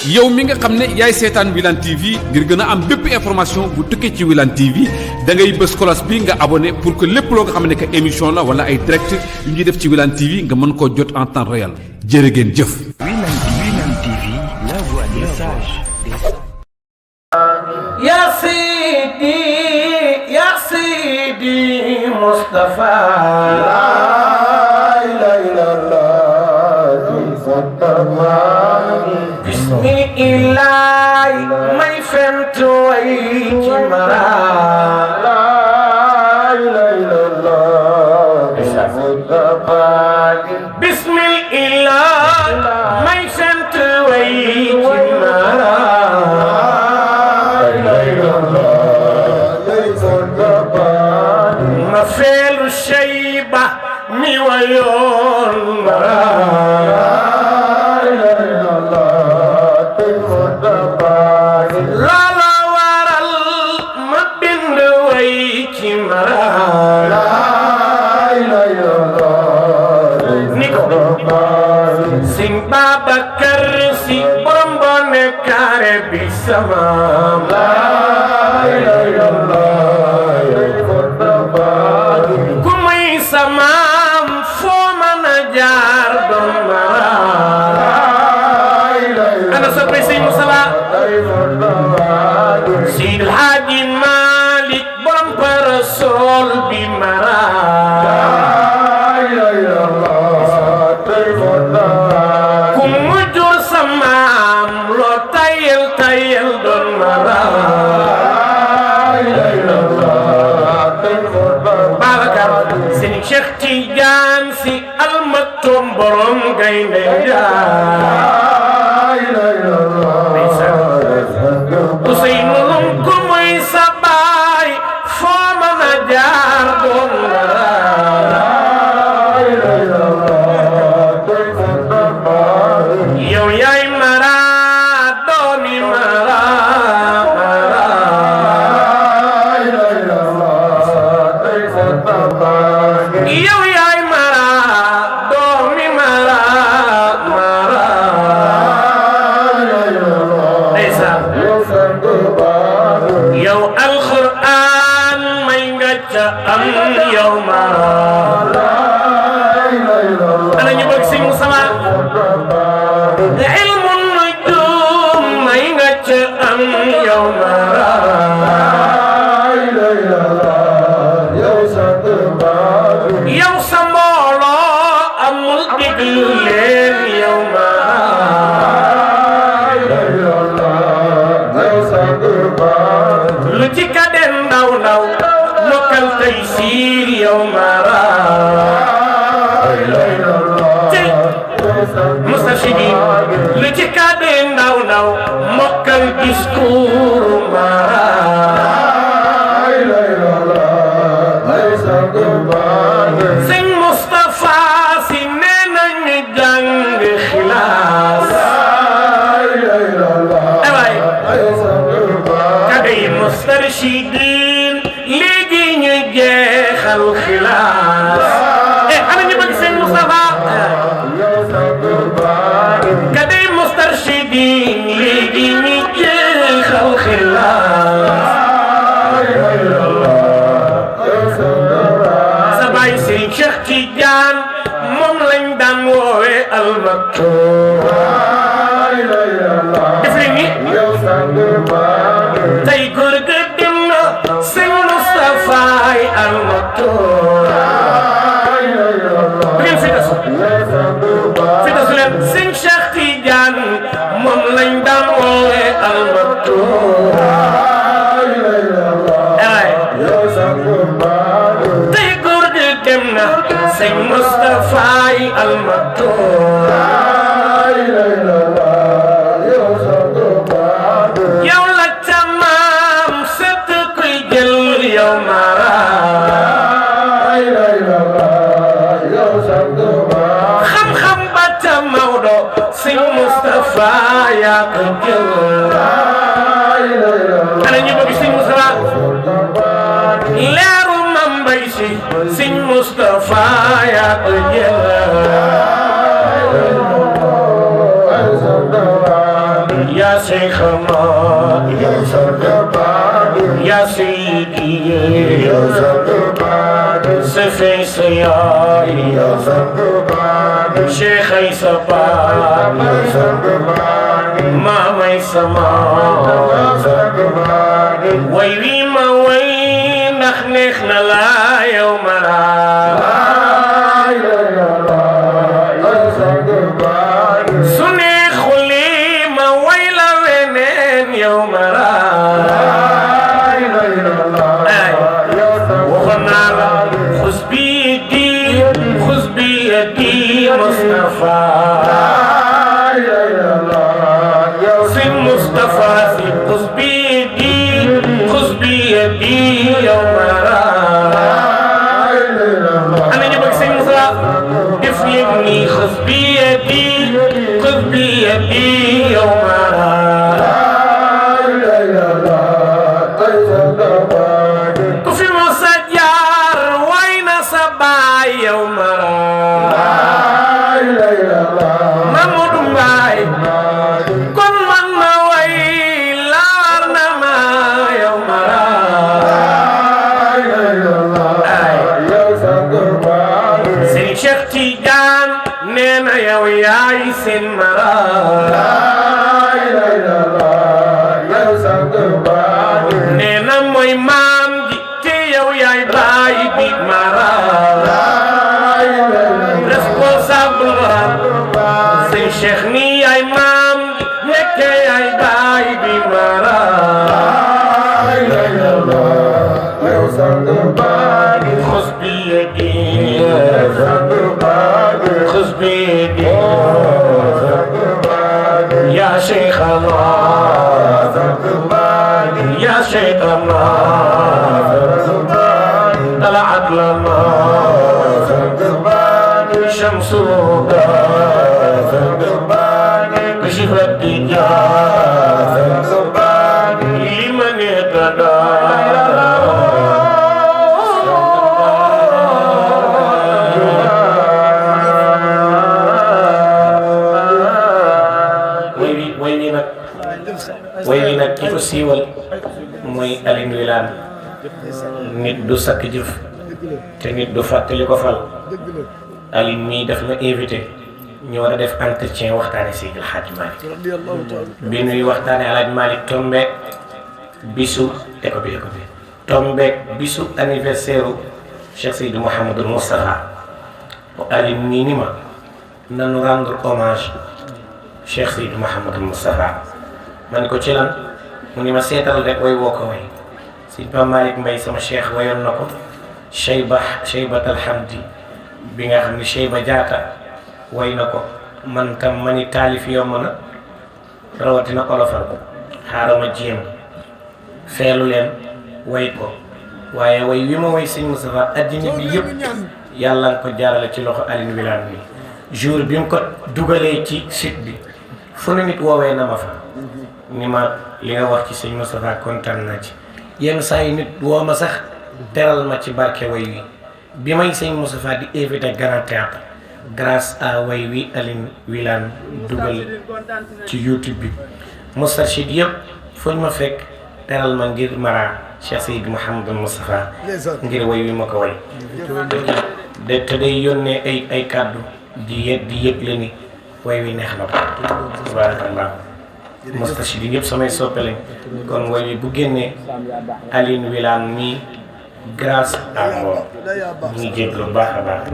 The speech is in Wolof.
yow mi nga xam ne yaay seetaan Wilane TV ngir gën a am bépp information bu tukkee ci Wilane TV da ngay bës cloche bi nga abonné pour que lépp loo nga xam ne que émission la wala ay direct yu ñuy def ci Wilane TV nga mën koo jot en temps réel jërë ngeen jëf. Wilane TV, la voix des sages. Ya Sidi Mustafa la ilaha illallah Mustafa bismillah may femtu way ci mara la ilaha illallah Mustafa bismillah may femtu way ci mara فعل الشيبة ميويون مرا لا لا ورا المبين ويكي مرا لا سين بابا كرسي بمبون كاربي سمام لا إله إلا الله samam fo mana jaar don mara ana so pesi musala sid haji malik borom parasol bi mara kum mujur samam lo tayel don mara Cheikh Tidiane Sy Al Maktoum borom gaynde njaay Ousseynou Lum ku muy sa baay foo mën a jaar doon yow yaay mara doomi mara yow yaay mara doomi mara mara ndeysaan yow alquran may nga ca am yow mara ana ñu bëgg si Mustafa ilmu nujum may nga ca am yow mara yow sa mbooloo amul diglu leen yow lu ci kaden ndaw ndaw mokkal tey siir yow mara Moustachidi lu ci kaden ndaw ndaw mokkal discours mara Sëñ Moustapha Sy nee nañu jàng xilaas waay kadey mustarshidin léegi ñu jeexal xilaas ana ñu bëgg Sëñ Moustapha kadey mustarshidin léegi ñu jeexal xilaas Cheikh Tidiane moom lañ daan woowe Al Maktoum def leen ni tey góor ga dem na Sëñ Moustapha Al Maktoum bu ngeen fi tasu leen Sëñ Cheikh Tidiane moom lañ daan woowe Al Maktoum Sëñ Moustapha Al Maktoum yow la tamaam set kuy jël yow mara xam-xam ba ca Maodo Sëñ Moustapha yaa ko jël ana ñu bëgg Sëñ Moustapha leeru Mambay Si Sëñ Moustapha yaa ko jël شيخنا يا سيدي يا سيدي يا سيدي سفي سياي يا سيدي شيخي سبا يا سيدي ماما يسمع يا سيدي ويلي ما وين نخنخنا لا يوم يا شيخ الله يا شيخ الله طلعت لنا شمس كشفت دجاج لمن يتدى way wi nag ki ko siiwal mooy Aline Wilane nit du sakk jëf te nit du fàttali ko fal Aline mii daf ma invité ñu war a def entretien waxtaane Seydil Hadji Malick bi nuy waxtaane Alaaji Malick tombeek bisu tombeek bisu anniversaire u Cheikh Seydi Mouhamadou Moustapha Aline mii ni ma nanu rendre hommage Cheikh Seydi Mouhamadou Moustapha man ko ci lan mu ni ma seetal rek way woo ko way si Pape Malick Mbaye sama cheikh wayoon na ko Cheybat alhamdi bi nga xam ni Cheyba Jaata way na ko man tam ma ni taalif yomb na rawatina olofal ko xaaral ma jéem feelu leen way ko waaye way wi ma way sëñ Moustapha addina bi yëpp yàlla nga ko jaarale ci loxo Aline Wilane bi jour bi mu ko dugalee ci site bi fu ne nit woowee na ma fa ni ma li nga wax ci sëñ Moustapha kontaan naa ci yenn saa yi nit woo ma sax teral ma ci barke way wi bi may sëñ Moustapha di invité Grand Théâtre grâce à way wi Aline Wilane dugal ci YouTube bi Moustarchid yëpp fu ñu ma fekk teral ma ngir mara Cheikh Seydi Mouhamadou Moustapha ngir way wi ma ko way te day yónnee ay kàddu di yëg la ni way wi neex na ko tabarakallah Moustarchid yi yëpp samay soppe lañ kon way wi bu génnee Aline Wilane mii grâce à moom ñu ngi jéglu baax a baax